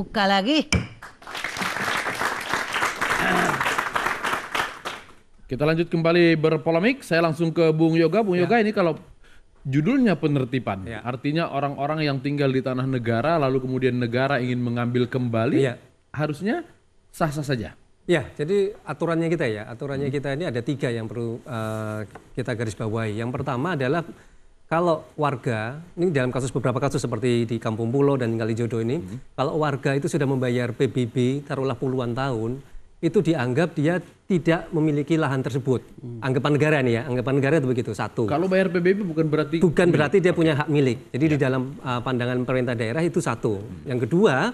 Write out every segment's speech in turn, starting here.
buka lagi. Kita lanjut kembali berpolemik. Saya langsung ke Bung Yoga. Bung Yoga, ini kalau judulnya penertiban, artinya orang-orang yang tinggal di tanah negara lalu kemudian negara ingin mengambil kembali, harusnya sah-sah saja. Ya, jadi aturannya kita ini ada 3 yang perlu kita garis bawahi. Yang pertama adalah kalau warga, ini dalam beberapa kasus seperti di Kampung Pulo dan Kalijodo ini, kalau warga itu sudah membayar PBB taruhlah puluhan tahun, itu dianggap dia tidak memiliki lahan tersebut. Anggapan negara nih ya, anggapan negara itu begitu, satu. Kalau bayar PBB bukan berarti dia punya hak milik. Jadi di dalam pandangan pemerintah daerah itu satu. Yang kedua,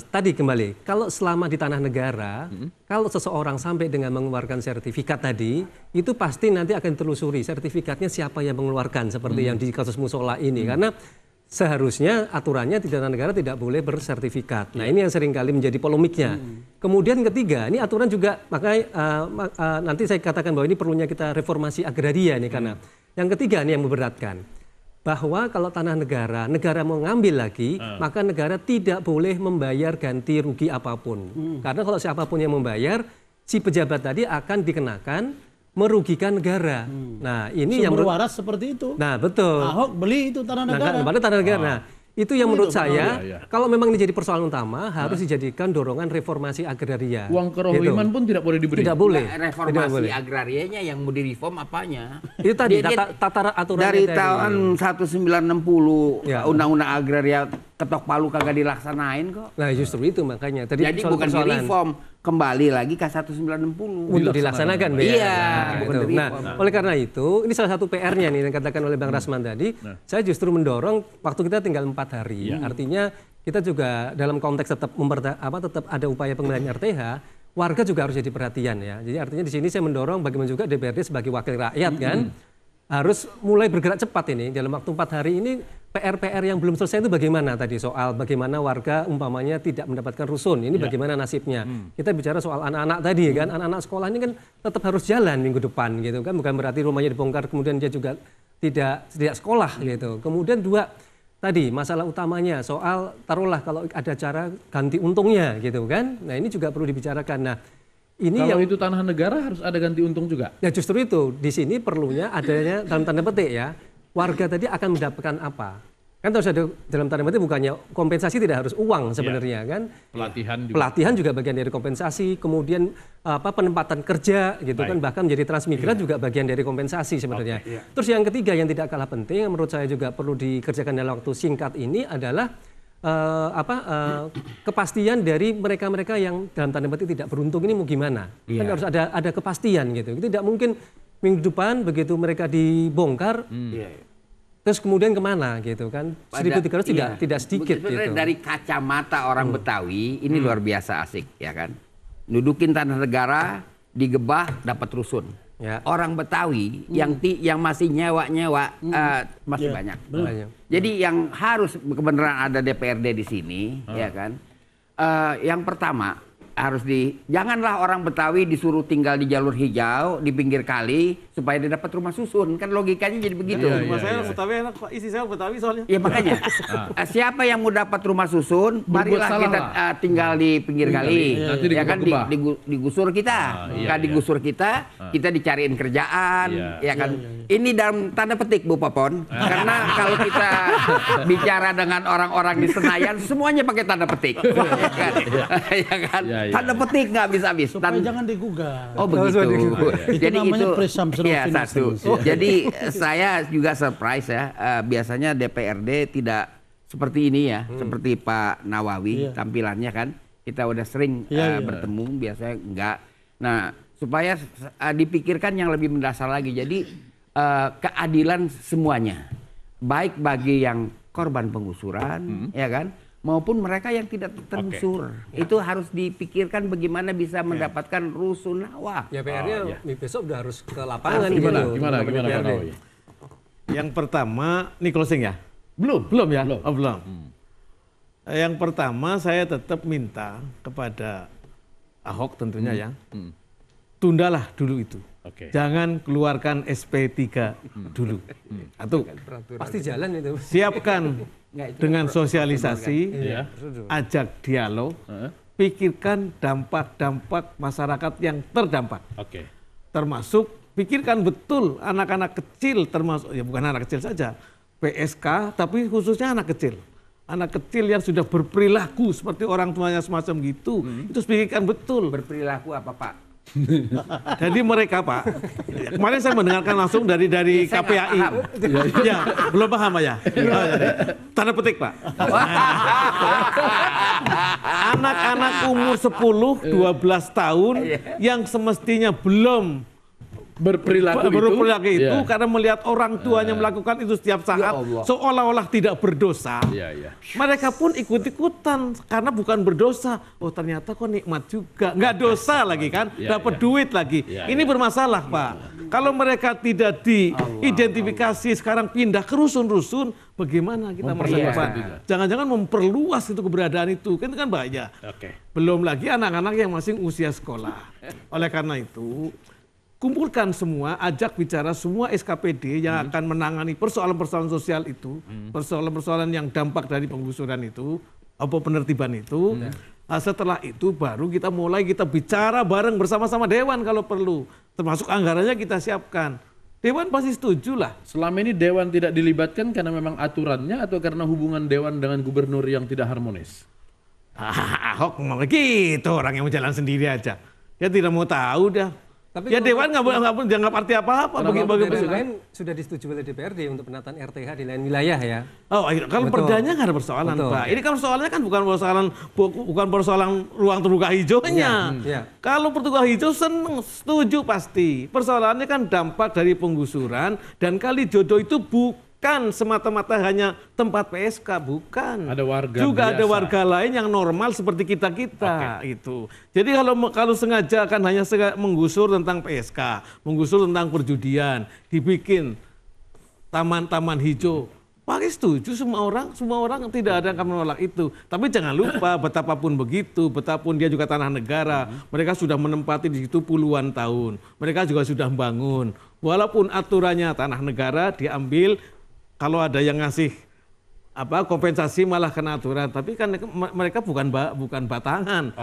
tadi kembali, kalau selama di tanah negara, kalau seseorang sampai dengan mengeluarkan sertifikat tadi, itu pasti nanti akan telusuri sertifikatnya siapa yang mengeluarkan, seperti yang di kasus musola ini. Karena seharusnya aturannya di tanah negara tidak boleh bersertifikat. Nah ini yang seringkali menjadi polemiknya. Kemudian ketiga, ini aturan juga, makanya nanti saya katakan bahwa ini perlunya kita reformasi agraria nih, karena yang ketiga ini yang memberatkan. Bahwa kalau tanah negara mau ngambil lagi, maka negara tidak boleh membayar ganti rugi apapun. Karena kalau siapapun yang membayar, si pejabat tadi akan dikenakan merugikan negara. Nah, ini yang waras seperti itu. Nah, betul. Ahok beli itu tanah negara. Tanah negara. Nah, itu yang menurut saya, kalau memang ini jadi persoalan utama, harus dijadikan dorongan reformasi agraria. Uang kerohiman pun tidak boleh diberi. Tidak boleh. Nah, reformasi agrarianya yang mau direform apanya? Itu tadi tata aturan dari tahun 1960 undang-undang agraria ketok palu kagak dilaksanain kok. Nah, justru itu makanya. Jadi bukan direform, kembali lagi ke 1960 untuk dilaksanakan. Iya. Nah, oleh karena itu, ini salah satu PR-nya nih yang dikatakan oleh Bang Rasman tadi. Saya justru mendorong waktu kita tinggal 4 hari. Artinya kita juga dalam konteks tetap ada upaya pengendalian RTH, warga juga harus jadi perhatian ya. Jadi artinya di sini saya mendorong bagaimana juga DPRD sebagai wakil rakyat kan harus mulai bergerak cepat ini dalam waktu 4 hari ini. PR yang belum selesai itu bagaimana tadi soal bagaimana warga umpamanya tidak mendapatkan rusun, ini bagaimana nasibnya. Kita bicara soal anak-anak tadi kan, anak-anak sekolah ini kan tetap harus jalan minggu depan gitu kan, bukan berarti rumahnya dibongkar kemudian dia juga tidak sekolah gitu. Kemudian dua tadi masalah utamanya soal taruhlah kalau ada cara ganti untungnya gitu kan. Nah, ini juga perlu dibicarakan. Nah, ini kalau itu tanah negara harus ada ganti untung juga. Ya justru itu di sini perlunya adanya dalam tanda petik ya. Warga tadi akan mendapatkan apa? Kan harus ada dalam tanda petik bukannya kompensasi tidak harus uang sebenarnya kan? Pelatihan juga bagian dari kompensasi, kemudian penempatan kerja gitu kan, bahkan menjadi transmigran juga bagian dari kompensasi sebenarnya. Terus yang ketiga yang tidak kalah penting yang menurut saya juga perlu dikerjakan dalam waktu singkat ini adalah kepastian dari mereka-mereka yang dalam tanda petik tidak beruntung ini mau gimana? Kan harus ada kepastian gitu. Tidak mungkin minggu depan begitu mereka dibongkar, terus kemudian kemana gitu kan? 1.300 tidak sedikit. Gitu. Dari kacamata orang Betawi ini luar biasa asik ya kan. Nudukin tanah negara, digebah dapat rusun. Ya. Orang Betawi yang masih nyewa masih banyak. Jadi yang harus kebenaran ada DPRD di sini ya kan. Yang pertama janganlah orang Betawi disuruh tinggal di jalur hijau di pinggir kali supaya dia dapat rumah susun, kan logikanya jadi begitu. Saya Betawi enak Pak, isi saya Betawi soalnya. Ya makanya siapa yang mau dapat rumah susun, marilah kita tinggal di pinggir kali. Ya kan digusur kita, digusur kita dicariin kerjaan, ya kan. Ini dalam tanda petik Bu Popon, karena kalau kita bicara dengan orang-orang di Senayan semuanya pakai tanda petik, ya kan. Tanda petik nggak habis-habis. Supaya jangan digugat. Oh begitu. Jadi itu ya satu. Jadi saya juga surprise ya. Biasanya DPRD tidak seperti ini ya, seperti Pak Nawawi tampilannya kan. Kita udah sering bertemu, biasanya enggak. Nah supaya dipikirkan yang lebih mendasar lagi. Jadi keadilan semuanya, baik bagi yang korban penggusuran, ya kan, maupun mereka yang tidak tergusur. Itu harus dipikirkan bagaimana bisa mendapatkan rusunawa. Ya PR-nya besok udah harus ke lapangan. Gimana Pak Nawawi? Yang pertama, ini closing ya? Belum ya? Belum. Yang pertama saya tetap minta kepada Ahok tentunya ya, tundalah dulu itu. Jangan keluarkan SP3 dulu. Satu. Pasti jalan itu. Siapkan dengan sosialisasi, ajak dialog, pikirkan dampak-dampak masyarakat yang terdampak. Termasuk pikirkan betul anak-anak kecil, termasuk ya bukan anak kecil saja, PSK, tapi khususnya anak kecil. Anak kecil yang sudah berperilaku seperti orang tuanya semacam gitu, itu pikirkan betul. Berperilaku apa Pak? Jadi mereka Pak, kemarin saya mendengarkan langsung dari KPAI. Ya, belum paham ya. Tanda petik Pak. Anak-anak umur 10, 12 tahun yang semestinya belum berperilaku itu karena melihat orang tuanya melakukan itu setiap saat seolah-olah tidak berdosa. Mereka pun ikut-ikutan karena bukan berdosa. Oh ternyata kok nikmat juga, nggak dosa lagi kan, dapat duit lagi. Ini bermasalah Pak. Kalau mereka tidak diidentifikasi sekarang pindah ke rusun-rusun, bagaimana kita masa depan? Jangan-jangan memperluas itu keberadaan itu, kan bahaya. Belum lagi anak-anak yang masih usia sekolah. Oleh karena itu kumpulkan semua, ajak bicara semua SKPD yang akan menangani persoalan-persoalan sosial itu, persoalan-persoalan yang dampak dari penggusuran itu, apa penertiban itu. Setelah itu baru kita bicara bareng bersama-sama Dewan kalau perlu, termasuk anggarannya kita siapkan. Dewan pasti setuju lah. Selama ini Dewan tidak dilibatkan karena memang aturannya atau karena hubungan Dewan dengan gubernur yang tidak harmonis? Ahok ngomong gitu, orang yang mau jalan sendiri aja. Dia tidak mau tahu dah. Tapi ya Dewan nggak boleh dianggap arti apa-apa. Bagi lain sudah disetujui oleh DPRD untuk penataan RTH di lain wilayah ya. Oh, kalau perdanya nggak ada persoalan Pak. Ini kan persoalannya kan bukan persoalan ruang terbuka hijaunya. Kalau terbuka hijau seneng, setuju pasti. Persoalannya kan dampak dari penggusuran dan Kalijodo itu bukan semata-mata hanya tempat PSK, bukan. Ada warga juga biasa. Ada warga lain yang normal seperti kita itu. Jadi kalau sengaja kan hanya menggusur tentang PSK, menggusur tentang perjudian, dibikin taman-taman hijau. Pakai setuju semua orang tidak ada yang akan menolak itu. Tapi jangan lupa betapapun begitu, betapun dia juga tanah negara, mereka sudah menempati di situ puluhan tahun. Mereka juga sudah membangun. Walaupun aturannya tanah negara diambil, kalau ada yang ngasih kompensasi malah kena aturan, tapi kan mereka bukan batangan,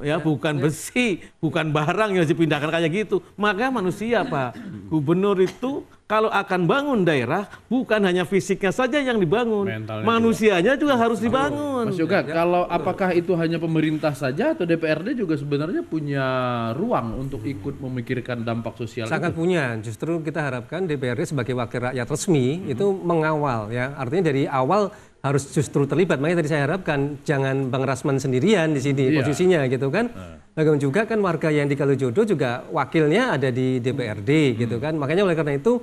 ya bukan besi, bukan barang yang dipindahkan kayak gitu. Maka manusia Pak, gubernur itu kalau akan bangun daerah bukan hanya fisiknya saja yang dibangun, manusianya juga harus dibangun. Mas Yoga, kalau apakah itu hanya pemerintah saja atau DPRD juga sebenarnya punya ruang untuk ikut memikirkan dampak sosial? Sangat punya. Justru kita harapkan DPRD sebagai wakil rakyat resmi itu mengawal ya. Artinya dari awal harus justru terlibat. Makanya tadi saya harapkan jangan Bang Rasman sendirian di sini posisinya gitu kan. Bagaimana juga kan warga yang di Kalijodo juga wakilnya ada di DPRD gitu kan. Makanya oleh karena itu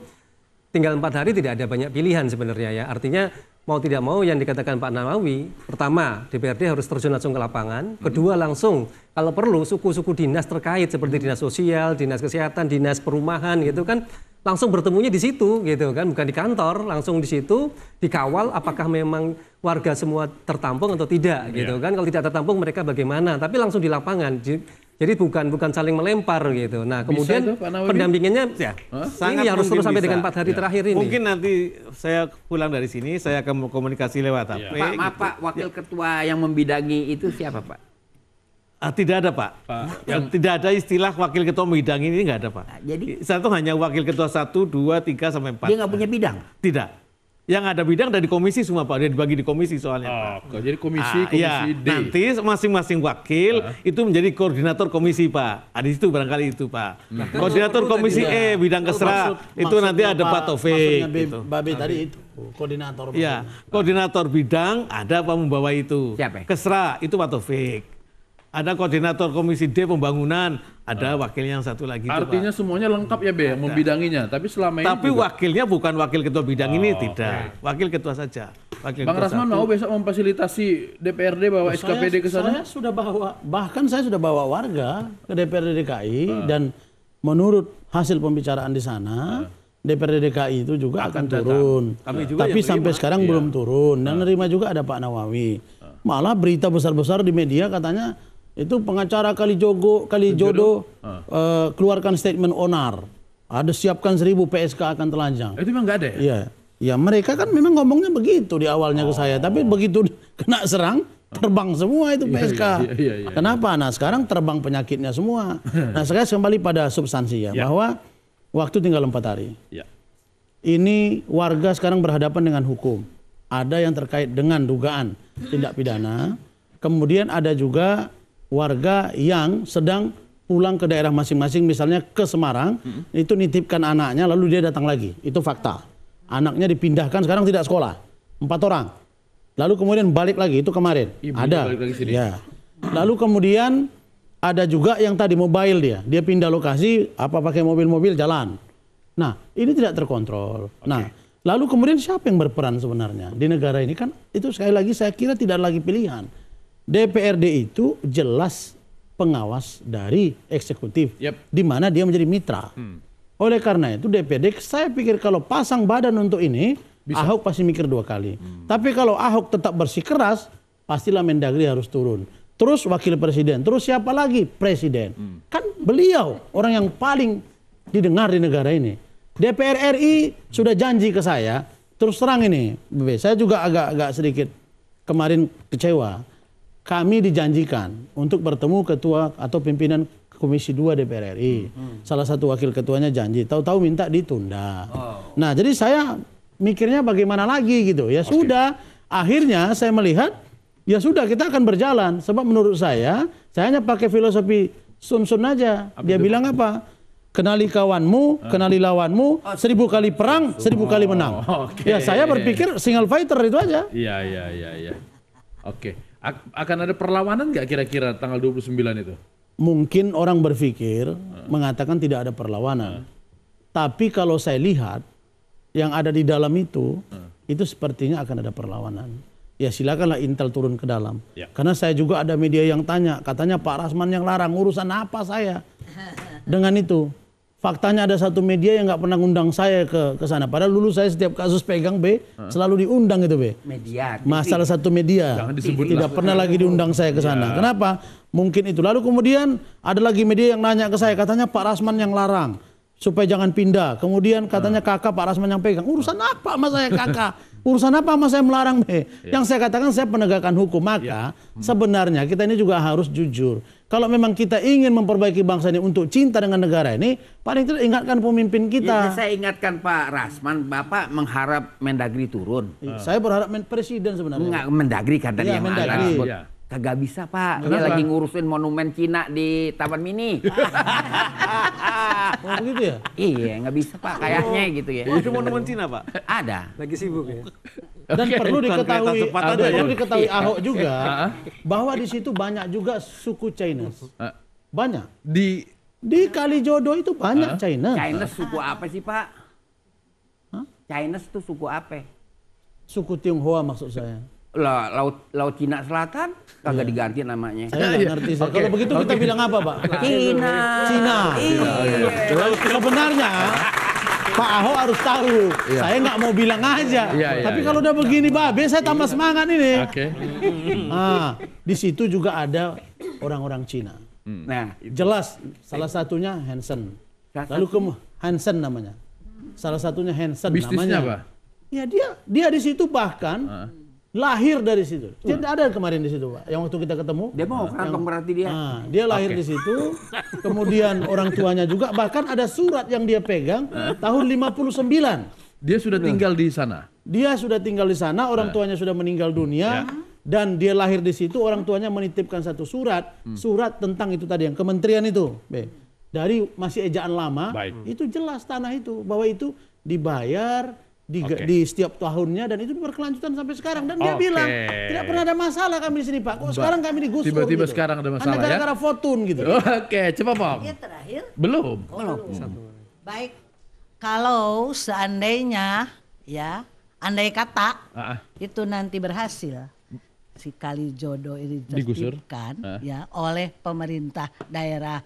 tinggal 4 hari tidak ada banyak pilihan sebenarnya ya. Artinya mau tidak mau yang dikatakan Pak Nawawi, pertama DPRD harus terjun langsung ke lapangan, kedua langsung kalau perlu suku-suku dinas terkait seperti dinas sosial, dinas kesehatan, dinas perumahan gitu kan, langsung bertemunya di situ gitu kan, bukan di kantor, langsung di situ dikawal apakah memang warga semua tertampung atau tidak gitu kan. Kalau tidak tertampung mereka bagaimana, tapi langsung di lapangan. Jadi bukan saling melempar gitu. Nah, kemudian itu, pendampingannya ini harus terus sampai dengan 4 hari terakhir ini. Mungkin nanti saya pulang dari sini saya akan komunikasi lewat HP. Pak, wakil ketua yang membidangi itu siapa Pak? Tidak ada Pak. Tidak ada istilah wakil ketua bidang ini, nggak ada Pak. Jadi satu hanya wakil ketua 1, 2, 3 sampai 4. Dia nggak punya bidang? Tidak. Yang ada bidang dari komisi semua Pak. Dia dibagi di komisi soalnya Pak. Jadi komisi D. Nanti masing-masing wakil itu menjadi koordinator komisi Pak. Di situ barangkali itu Pak. Koordinator komisi bidang Kesra itu nanti ada Pak Taufik. Babe tadi itu koordinator. Iya, koordinator bidang ada Pak membawa itu. Siapa? Kesra itu Pak Taufik. Ada koordinator komisi D pembangunan, ada wakilnya yang satu lagi. Artinya semuanya lengkap ya Be, membidanginya. Tapi selama ini wakilnya bukan wakil ketua bidang ini, tidak. Wakil ketua saja. Bang Rasman mau besok memfasilitasi DPRD bawa SKPD ke sana? Saya sudah bahkan saya sudah bawa warga ke DPRD DKI dan menurut hasil pembicaraan di sana, DPRD DKI itu juga akan turun. Tapi sampai sekarang belum turun. Dan nerima juga ada Pak Nawawi. Malah berita besar-besar di media katanya itu pengacara Kalijodo keluarkan statement onar. Ada siapkan 1000 PSK akan telanjang. Itu memang nggak ada ya? Iya. Ya mereka kan memang ngomongnya begitu di awalnya ke saya. Tapi begitu kena serang, terbang semua itu PSK. Iya. Kenapa? Nah sekarang terbang penyakitnya semua. Nah sekarang kembali pada substansi ya. Bahwa waktu tinggal 4 hari. Ya. Ini warga sekarang berhadapan dengan hukum. Ada yang terkait dengan dugaan tindak pidana. Kemudian ada juga warga yang sedang pulang ke daerah masing-masing, misalnya ke Semarang, itu nitipkan anaknya lalu dia datang lagi. Itu fakta. Anaknya dipindahkan sekarang tidak sekolah. 4 orang. Lalu kemudian balik lagi, itu kemarin. Ada. Balik lagi sini. Ya. Lalu kemudian ada juga yang tadi mobile dia pindah lokasi, apa pakai mobil-mobil jalan. Nah, ini tidak terkontrol. Nah, lalu kemudian siapa yang berperan sebenarnya di negara ini kan? Itu sekali lagi saya kira tidak lagi pilihan. DPRD itu jelas pengawas dari eksekutif, di mana dia menjadi mitra. Oleh karena itu DPRD, saya pikir kalau pasang badan untuk ini, Ahok pasti mikir 2 kali. Tapi kalau Ahok tetap bersikeras, pastilah Mendagri harus turun. Terus wakil presiden, terus siapa lagi? Presiden. Kan beliau orang yang paling didengar di negara ini. DPR RI sudah janji ke saya, terus terang ini, saya juga agak sedikit kemarin kecewa. Kami dijanjikan untuk bertemu ketua atau pimpinan Komisi 2 DPR RI. Salah satu wakil ketuanya janji, tahu-tahu minta ditunda. Nah, jadi saya mikirnya bagaimana lagi gitu. Ya sudah, akhirnya saya melihat ya sudah kita akan berjalan. Sebab menurut saya hanya pakai filosofi sun-sun aja. Dia bilang apa? Kenali kawanmu, kenali lawanmu, 1000 kali perang, 1000 kali menang. Ya saya berpikir single fighter itu aja. Iya. Oke. Akan ada perlawanan nggak kira-kira tanggal 29 itu? Mungkin orang berpikir mengatakan tidak ada perlawanan. Tapi kalau saya lihat yang ada di dalam itu sepertinya akan ada perlawanan. Ya silakanlah Intel turun ke dalam. Karena saya juga ada media yang tanya, katanya Pak Rasman yang larang, urusan apa saya dengan itu? Faktanya ada satu media yang nggak pernah ngundang saya ke sana. Padahal dulu saya setiap kasus pegang selalu diundang itu Media. Masalah satu media tidak pernah lagi diundang saya ke sana. Kenapa? Mungkin itu. Lalu kemudian ada lagi media yang nanya ke saya, katanya Pak Rasman yang larang supaya jangan pindah. Kemudian katanya kakak Pak Rasman yang pegang. Urusan apa sama saya kakak? Urusan apa sama saya melarang? Yang saya katakan saya penegakan hukum. Maka sebenarnya kita ini juga harus jujur. Kalau memang kita ingin memperbaiki bangsa ini untuk cinta dengan negara ini, paling tidak ingatkan pemimpin kita. Ya, saya ingatkan Pak Rasman, Bapak mengharap Mendagri turun. Saya berharap presiden sebenarnya. Enggak, Mendagri kan tadi yang Mendagri. Kagak bisa Pak, dia lagi ngurusin monumen Cina di Taman Mini. Oh begitu ya? Iya, nggak bisa Pak, kayaknya gitu ya. Ada monumen Cina Pak? Ada. Lagi sibuk ya. Dan perlu diketahui Ahok juga bahwa di situ banyak juga suku Chinese. Banyak. Di Kalijodo itu banyak Chinese. Chinese suku apa sih Pak? Chinese itu suku apa? Suku Tionghoa maksud saya. Lah, laut Cina Selatan kagak diganti namanya. Saya nggak ngerti. Kalau begitu kita bilang apa Pak? Cina. Sebenarnya Pak Ahok harus tahu. Saya nggak mau bilang aja. Tapi kalau udah begini Babe, saya tambah semangat ini. Di situ juga ada orang-orang Cina. Nah, jelas salah satunya Hansen. Lalu Hansen namanya. Salah satunya Hansen bisnisnya namanya. apa? Ya dia di situ bahkan lahir dari situ. Dia ada kemarin di situ Pak. Yang waktu kita ketemu. Dia mau kantong berarti dia. Dia lahir di situ. Kemudian orang tuanya juga. Bahkan ada surat yang dia pegang tahun 59. Dia sudah tinggal di sana. Dia sudah tinggal di sana. Orang tuanya sudah meninggal dunia. Dan dia lahir di situ. Orang tuanya menitipkan satu surat. Surat tentang itu tadi yang kementerian itu. Dari masih ejaan lama. Itu jelas tanah itu. Bahwa itu dibayar. Di setiap tahunnya dan itu berkelanjutan sampai sekarang dan dia bilang tidak pernah ada masalah kami di sini Pak. Kok sekarang kami digusur? Tiba-tiba gitu. sekarang ada masalah ya? Gara-gara Fortune gitu. Oke, coba Pak. Yang terakhir? Belum. Baik, kalau seandainya ya, andai kata itu nanti berhasil si Kalijodo ini ditertibkan ya oleh pemerintah daerah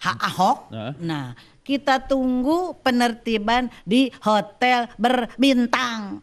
Ahok. Nah, kita tunggu penertiban di hotel berbintang.